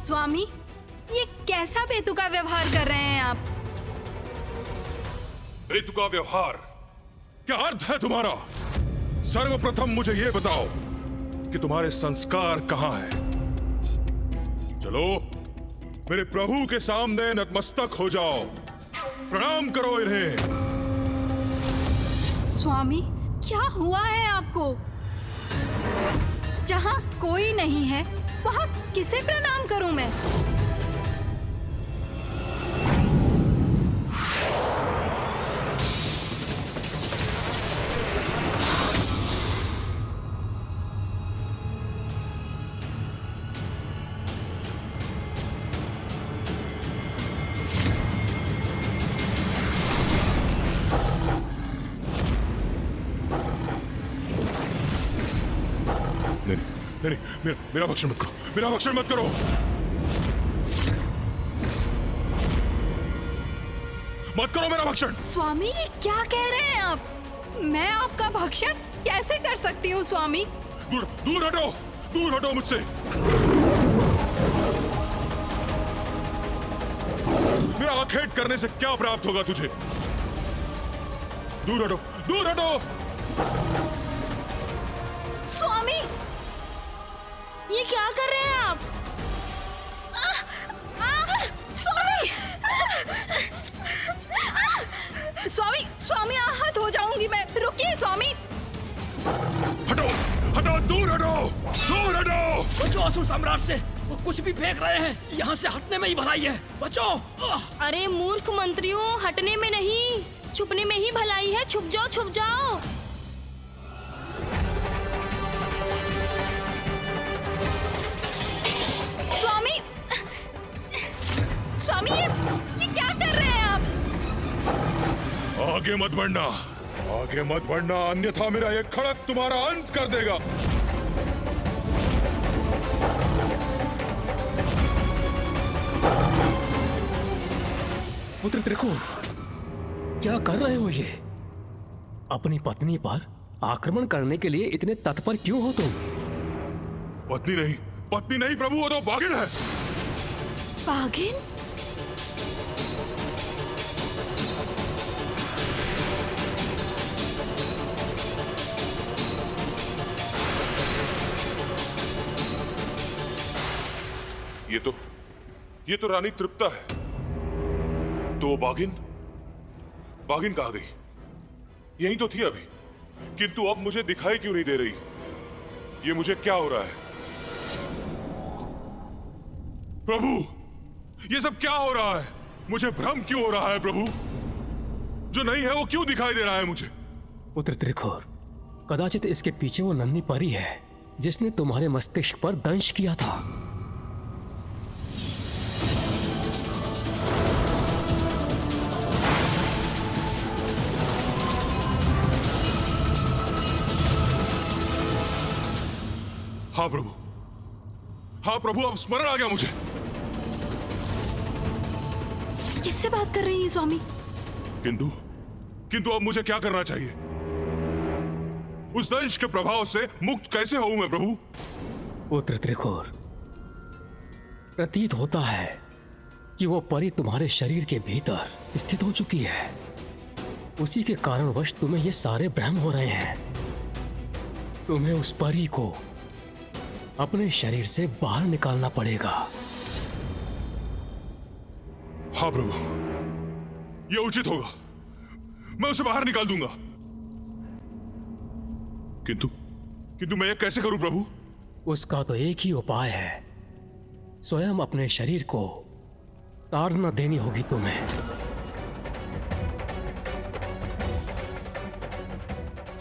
स्वामी, ये कैसा बेतुका व्यवहार कर रहे हैं आप? बेतुका व्यवहार? क्या अर्थ है तुम्हारा? सर्वप्रथम मुझे ये बताओ कि तुम्हारे संस्कार कहां है। चलो मेरे प्रभु के सामने नतमस्तक हो जाओ, प्रणाम करो इन्हें। स्वामी, क्या हुआ है आपको? जहां कोई नहीं है वहां किसे प्रणाम करूं मैं? नहीं, मेरा भक्षण मत करो, मेरा भक्षण मत करो। मत करो मेरा भक्षण। स्वामी, ये क्या कह रहे हैं आप? मैं आपका भक्षण कैसे कर सकती हूँ स्वामी? दूर दूर हटो, दूर हटो मुझसे। मेरा आखेट करने से क्या प्राप्त होगा तुझे? दूर हटो, दूर हटो। स्वामी, ये क्या कर रहे हैं आप? स्वामी! स्वामी, स्वामी, आहत हो जाऊंगी मैं। रुकिए स्वामी। हटो, हटो, दूर हटो, दूर हटो। बचो असुर सम्राट से, वो कुछ भी फेंक रहे हैं। यहाँ से हटने में ही भलाई है, बचो। अरे मूर्ख मंत्रियों, हटने में नहीं, छुपने में ही भलाई है। छुप जाओ, छुप जाओ। स्वामी, स्वामी, ये क्या कर रहे हैं आप? आगे मत बढ़ना, आगे मत बढ़ना, अन्यथा मेरा ये खड़क तुम्हारा अंत कर देगा। पुत्र त्रिकोण, क्या कर रहे हो ये? अपनी पत्नी पर आक्रमण करने के लिए इतने तत्पर क्यों हो तुम? पत्नी नहीं, पत्नी नहीं प्रभु, वो तो बागिन है। बागिन? ये तो रानी तृप्ता है। तो वो बागिन कहाँ गई? यहीं तो थी अभी, किंतु अब मुझे दिखाई क्यों नहीं दे रही? ये मुझे क्या हो रहा है? प्रभु, ये सब क्या हो रहा है? मुझे भ्रम क्यों हो रहा है प्रभु? जो नहीं है वो क्यों दिखाई दे रहा है मुझे? पुत्र त्रिकोण, कदाचित इसके पीछे वो नन्ही परी है जिसने तुम्हारे मस्तिष्क पर दंश किया था। हाँ प्रभु, हाँ प्रभु, अब स्मरण आ गया मुझे। किससे बात कर रही हैं स्वामी? किंतु अब मुझे क्या करना चाहिए? उस दंश के प्रभाव से मुक्त कैसे होऊं मैं प्रभु? पुत्र त्रिकोण, प्रतीत होता है कि वो परी तुम्हारे शरीर के भीतर स्थित हो चुकी है। उसी के कारणवश तुम्हें ये सारे भ्रम हो रहे हैं। तुम्हें उस परी को अपने शरीर से बाहर निकालना पड़ेगा। हाँ प्रभु, यह उचित होगा। मैं उसे बाहर निकाल दूंगा। किंतु मैं यह कैसे करूं प्रभु? उसका तो एक ही उपाय है, स्वयं अपने शरीर को ताड़ना देनी होगी तुम्हें।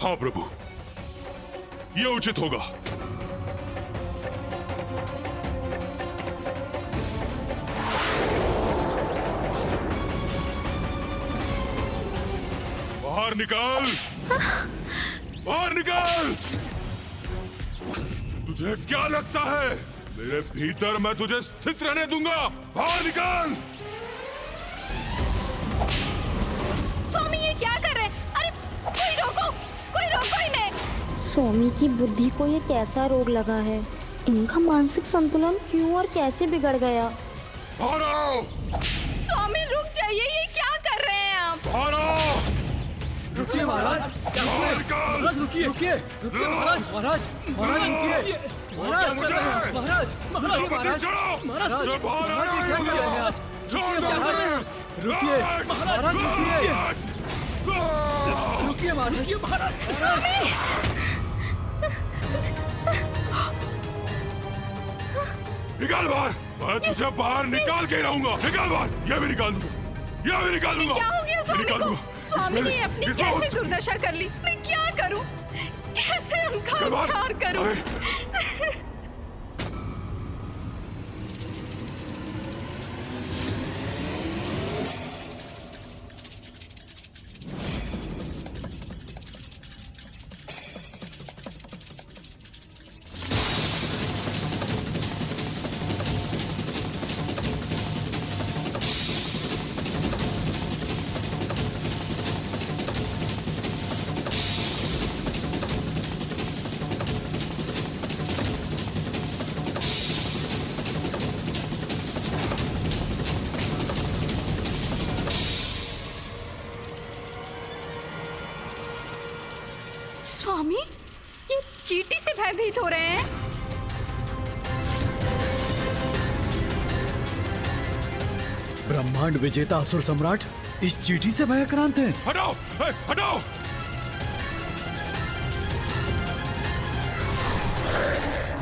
हाँ प्रभु, यह उचित होगा। बाहर निकाल, बाहर निकाल। तुझे क्या लगता है मेरे भीतर मैं तुझे स्थित रहने दूंगा? बाहर निकाल। स्वामी, ये क्या कर रहे हैं? अरे कोई रोको इन्हें। स्वामी की बुद्धि को ये कैसा रोग लगा है? इनका मानसिक संतुलन क्यों और कैसे बिगड़ गया? भारो! स्वामी रुक जाइए, ये क्या कर रहे हैं आप? भारो! रुकिए महाराज, महाराज रुकिए, रुकिए, रुकिए महाराज, महाराज, महाराज रुकिए, महाराज, महाराज, महाराज, महाराज, महाराज, महाराज, रुकिए, महाराज रुकिए, रुकिए महाराज, स्वामी! निकाल बाहर! मैं तुझे बाहर निकाल के रहूंगा। निकाल बाहर! ये भी निकाल दूंगा, ये भी निकाल दूंगा। क्या हो गया स्वामी निकाल को? दूंगा। स्वामी ने अपनी इसमें कैसे और- दुर्दशा कर ली? मैं क्या करूं? कैसे उनका निकाल बाहर! उपचार करूं? अरे, स्वामी, ये चींटी से भयभीत हो रहे हैं। ब्रह्मांड विजेता असुर सम्राट इस चींटी से भयाक्रांत हैं। हटाओ! हटाओ!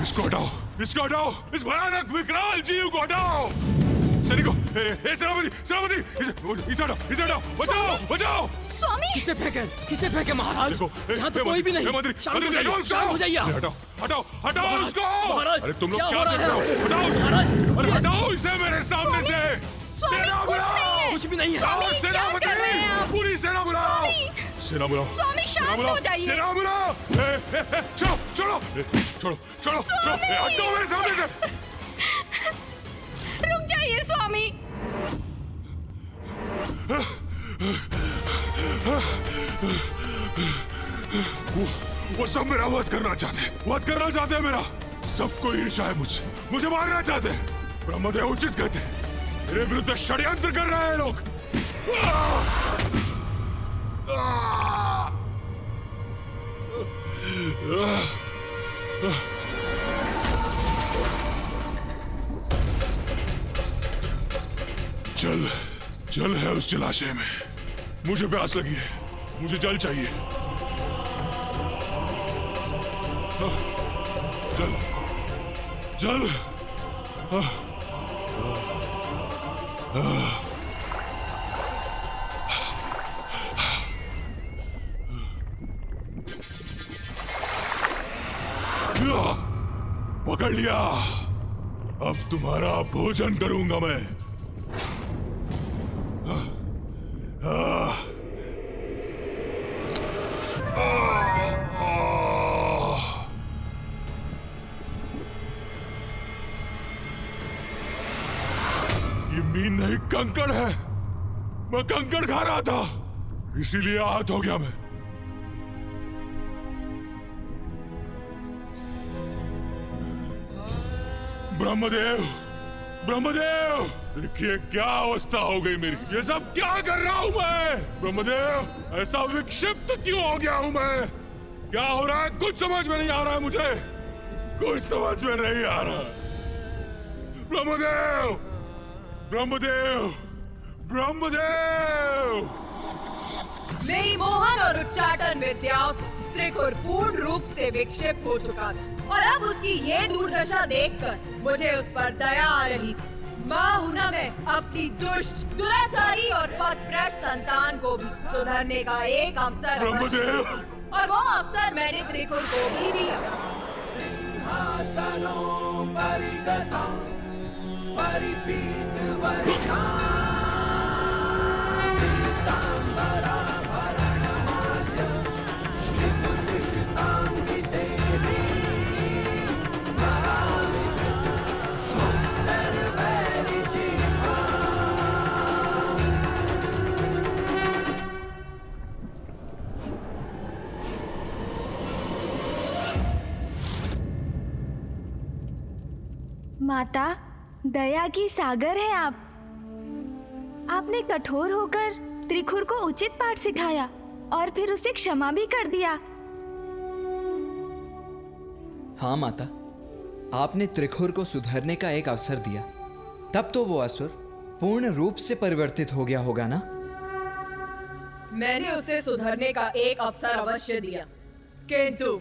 इसको हटाओ! इसको हटाओ! इस भयानक विकराल जीव को हटाओ! सैनिकों, सेनापति, सेनापति, इसे हटाओ! इसे हटाओ! बचाओ! बचाओ! स्वामी! किसे फेंके महाराज? देखो, यहाँ तो कोई भी नहीं। शांत हो जाइए, शांत हो जाइए आप। हटाओ! हटाओ! हटाओ उसको! महाराज, अरे तुम लोग क्या क्या हो रहा देख रहे है? हो? हटाओ उसको! महाराज, अरे हटाओ इसे मेरे सामने से! स्वामी, सेना कुछ बुलाओ! नहीं है। कुछ भी नहीं है। स्वामी, आओ, क्या सेनापति! कर रहे हैं आप? पूरी सेना बुलाओ! स्वामी! सेना बुलाओ! स्वामी, सेना शांत बुलाओ! हो जाइए। सेना बुलाओ! चलो! चलो! छोड़ो! छोड़ो! स्वामी! हटो मेरे सामने से! रुक जाइए स्वामी। वो सब मेरा वध करना चाहते हैं, वध करना चाहते हैं मेरा। सबको ईर्ष्या है मुझसे, मुझे मारना चाहते हैं। ब्रह्मदेव उचित कहते हैं, मेरे विरुद्ध षड्यंत्र कर रहे हैं लोग। जल, जल है उस जलाशय में। मुझे प्यास लगी है, मुझे जल चाहिए। जल, जल। पकड़ लिया। अब तुम्हारा भोजन करूंगा मैं। ये मीन नहीं, कंकड़ है। मैं कंकड़ खा रहा था, इसीलिए आहत हो गया मैं। ब्रह्मदेव, ब्रह्मदेव, देखिए क्या अवस्था हो गई मेरी। ये सब क्या कर रहा हूं मैं? ब्रह्मदेव, ऐसा विक्षिप्त क्यों हो गया हूं मैं? क्या हो रहा है कुछ समझ में नहीं आ रहा है मुझे, कुछ समझ में नहीं आ रहा। ब्रह्मदेव, ब्रह्मदेव, ब्रह्मदेव। मेरी मोहन और उच्चाटन विद्याओं से त्रिकुर पूर्ण रूप से विक्षिप्त हो चुका था और अब उसकी ये दुर्दशा देखकर मुझे उस पर दया आ रही थी। माँ हूं ना मैं अपनी दुष्ट, दुराचारी और पथभ्रष्ट संतान को भी सुधरने का एक अवसर अवश्य ब्रह्मदेव। और वो अवसर मैंने त्रिकुर को भी दिया। माता, दया की सागर है आप। आपने कठोर होकर त्रिखुर को उचित पाठ सिखाया और फिर उसे क्षमा भी कर दिया। हाँ माता, आपने त्रिखुर को सुधरने का एक अवसर दिया, तब तो वो असुर पूर्ण रूप से परिवर्तित हो गया होगा ना? मैंने उसे सुधरने का एक अवसर अवश्य दिया, किंतु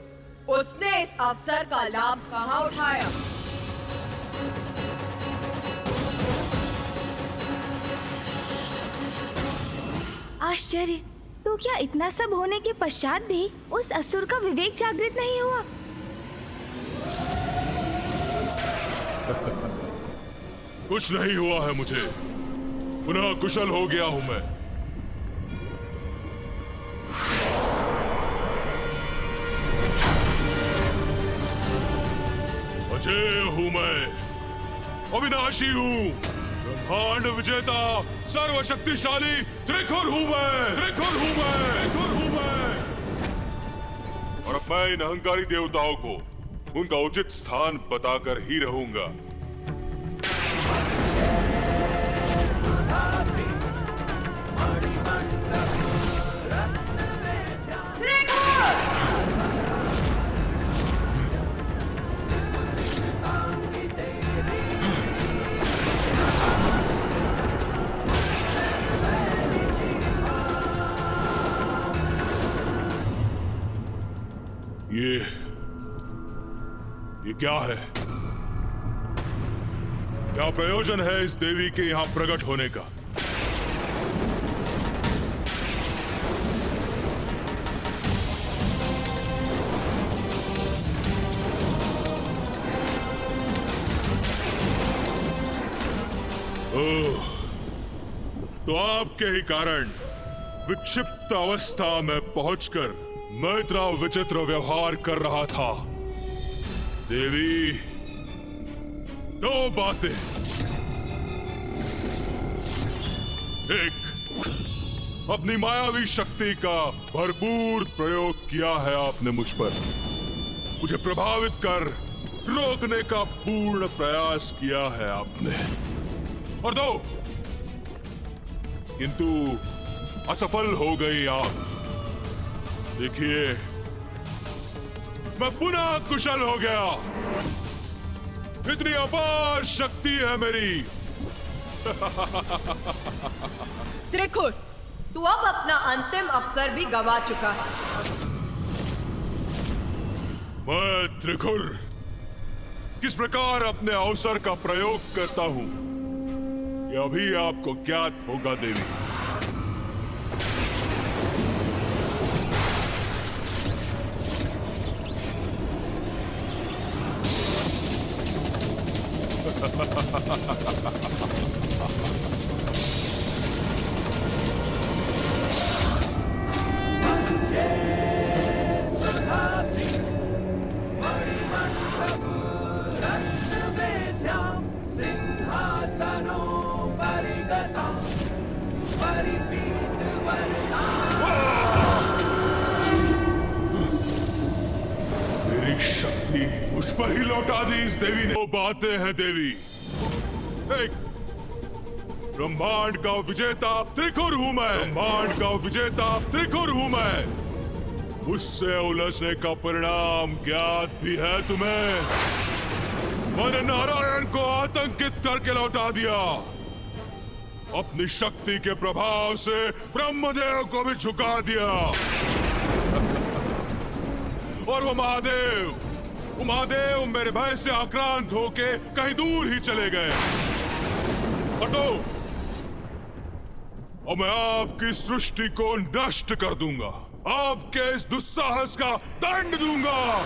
उसने इस अवसर का लाभ कहाँ उठाया? आश्चर्य, तो क्या इतना सब होने के पश्चात भी उस असुर का विवेक जागृत नहीं हुआ? कुछ नहीं हुआ है मुझे, पुनः कुशल हो गया हूं मैं। अजय हूं मैं, अविनाशी हूं, ब्रह्मांड विजेता, सर्वशक्तिशाली त्रिखुर हूं मैं, त्रिखुर हूं मैं, त्रिखुर हूं मैं। और अब मैं इन अहंकारी देवताओं को उनका उचित स्थान बताकर ही रहूंगा। ये क्या है? क्या प्रयोजन है इस देवी के यहां प्रकट होने का? ओह, तो आपके ही कारण विक्षिप्त अवस्था में पहुंचकर मैं इतना विचित्र व्यवहार कर रहा था। देवी, दो बातें। एक, अपनी मायावी शक्ति का भरपूर प्रयोग किया है आपने मुझ पर, मुझे प्रभावित कर रोकने का पूर्ण प्रयास किया है आपने। और दो, किंतु असफल हो गई आप। देखिए, मैं पुनः कुशल हो गया। इतनी अपार शक्ति है मेरी। त्रिखुर, तू अब अपना अंतिम अवसर भी गवा चुका है। मैं त्रिखुर किस प्रकार अपने अवसर का प्रयोग करता हूं, यह अभी आपको ज्ञात होगा देवी। मेरी शक्ति मुझ पर ही लौटा दी इस देवी ने। वो बातें हैं देवी। एक, ब्रह्मांड का विजेता त्रिखुर हूं मैं, ब्रह्मांड का विजेता त्रिखुर हूं मैं। उससे उलझने का परिणाम ज्ञात भी है तुम्हें। मैंने नारायण को आतंकित करके लौटा दिया। अपनी शक्ति के प्रभाव से ब्रह्मदेव को भी झुका दिया। और वो महादेव मेरे भय से आक्रांत होके कहीं दूर ही चले गए। हटो, और मैं आपकी सृष्टि को नष्ट कर दूंगा। आपके इस दुस्साहस का दंड दूंगा।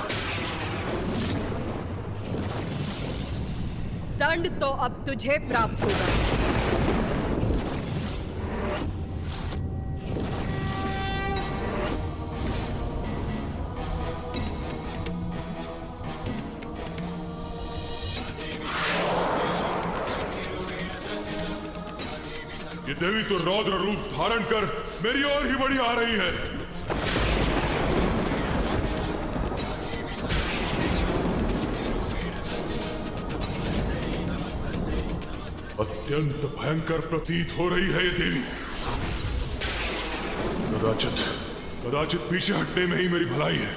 दंड तो अब तुझे प्राप्त होगा। ये देवी तो रौद्र रूप धारण कर मेरी ओर ही बढ़ी आ रही है। अत्यंत भयंकर प्रतीत हो रही है ये देवी। कदाचित पीछे हटने में ही मेरी भलाई है।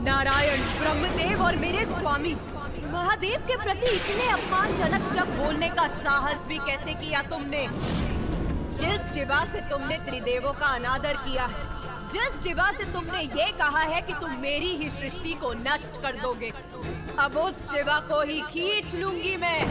नारायण, ब्रह्मदेव और मेरे स्वामी, महादेव के प्रति इतने अपमानजनक शब्द बोलने का साहस भी कैसे किया तुमने? जिस जिवा से तुमने त्रिदेवों का अनादर किया है, जिस जिवा से तुमने ये कहा है कि तुम मेरी ही सृष्टि को नष्ट कर दोगे, अब उस जिवा को ही खींच लूंगी मैं।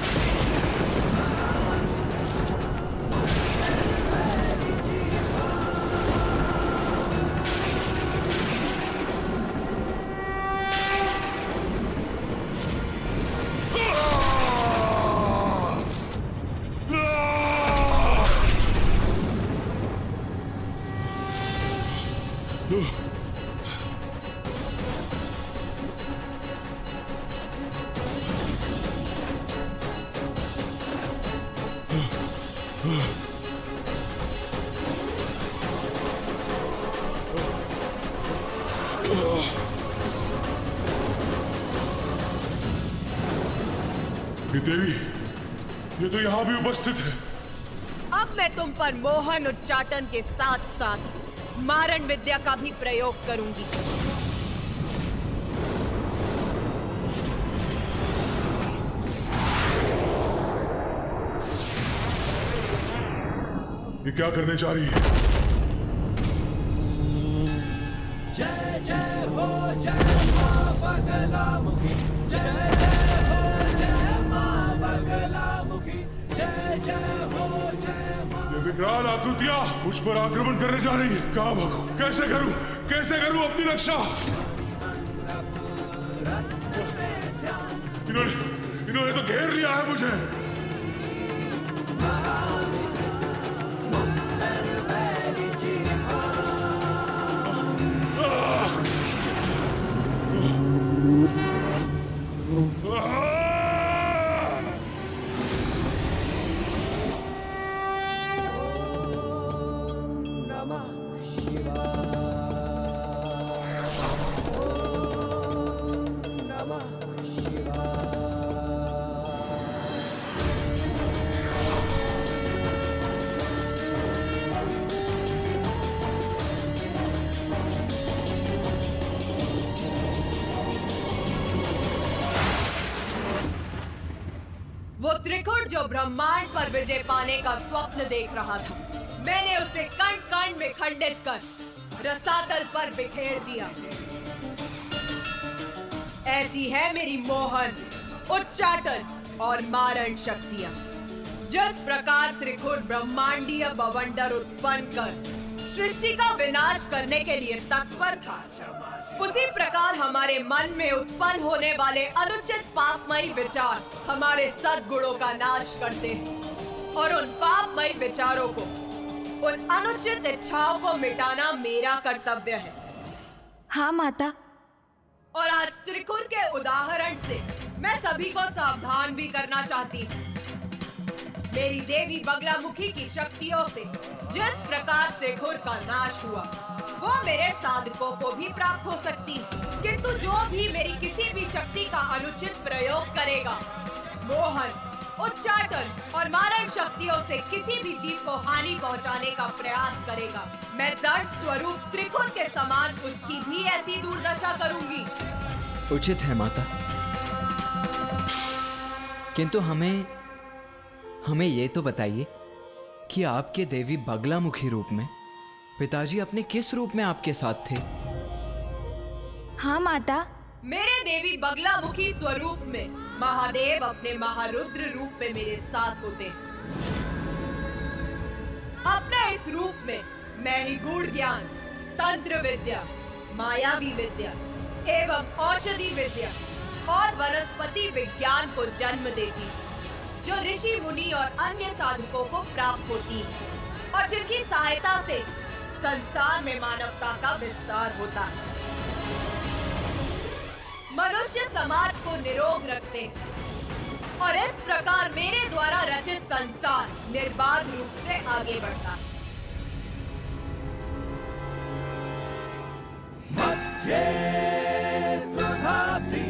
देवी, ये तो यहाँ भी उपस्थित है। अब मैं तुम पर मोहन उच्चाटन के साथ साथ मारण विद्या का भी प्रयोग करूंगी। ये क्या करने जा रही है? जय जय हो जय मां बगलामुखी, जय जय हो जय मां बगलामुखी, जय जय हो जय मां। ये विकराल आकृतियां मुझ पर आक्रमण करने जा रही है। कहाँ भागूं? कैसे करूं अपनी रक्षा? इन्होंने तो घेर लिया है मुझे। वो त्रिकुट जो ब्रह्मांड पर विजय पाने का स्वप्न देख रहा था, मैंने उसे कण कण में खंडित कर रसातल पर बिखेर दिया। ऐसी है मेरी मोहन, उच्चाटन और मारण शक्तियां। जिस प्रकार त्रिकुट ब्रह्मांडीय बवंडर उत्पन्न कर सृष्टि का विनाश करने के लिए तत्पर था, उसी प्रकार हमारे मन में उत्पन्न होने वाले अनुचित पापमयी विचार हमारे सद्गुणों का नाश करते हैं और उन पापमयी विचारों को, उन अनुचित इच्छाओं को मिटाना मेरा कर्तव्य है। हाँ माता। और आज त्रिकुर के उदाहरण से मैं सभी को सावधान भी करना चाहती हूँ। मेरी देवी बगलामुखी की शक्तियों से जिस प्रकार त्रिकुर का नाश हुआ, वो मेरे साधकों को भी प्राप्त हो सकती है। किंतु जो भी मेरी किसी भी शक्ति का अनुचित प्रयोग करेगा, मोहन, उच्चाटन और मारण शक्तियों से किसी भी जीव को हानि पहुंचाने का प्रयास करेगा, मैं दर्द स्वरूप त्रिकुर के समान उसकी भी ऐसी दुर्दशा करूंगी। उचित है माता, किंतु हमें ये तो बताइए कि आपके देवी बगलामुखी रूप में पिताजी अपने किस रूप में आपके साथ थे? हाँ माता। मेरे देवी बगलामुखी स्वरूप में महादेव अपने महारुद्र रूप में मेरे साथ होते हैं। अपने इस रूप में मैं ही गूढ़ ज्ञान, तंत्र विद्या, मायावी विद्या एवं औषधि विद्या और वनस्पति विज्ञान को जन्म देती, जो ऋषि मुनि और अन्य साधकों को प्राप्त होती है। और जिनकी सहायता से संसार में मानवता का विस्तार होता है। मनुष्य समाज को निरोग रखते हैं और इस प्रकार मेरे द्वारा रचित संसार निर्बाध रूप से आगे बढ़ता है। मध्ये सुधाब्धि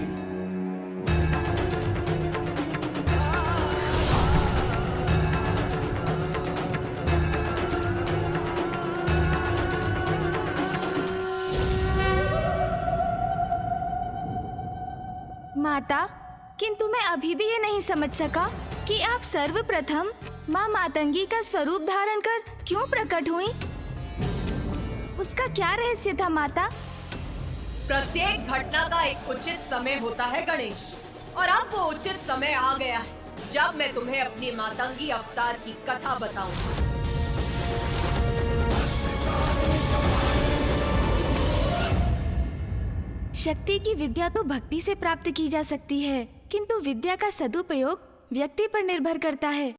माता, किंतु मैं अभी भी ये नहीं समझ सका कि आप सर्वप्रथम माँ मातंगी का स्वरूप धारण कर क्यों प्रकट हुई? उसका क्या रहस्य था माता? प्रत्येक घटना का एक उचित समय होता है गणेश, और अब वो उचित समय आ गया है जब मैं तुम्हें अपनी मातंगी अवतार की कथा बताऊं। शक्ति की विद्या तो भक्ति से प्राप्त की जा सकती है, किंतु विद्या का सदुपयोग व्यक्ति पर निर्भर करता है।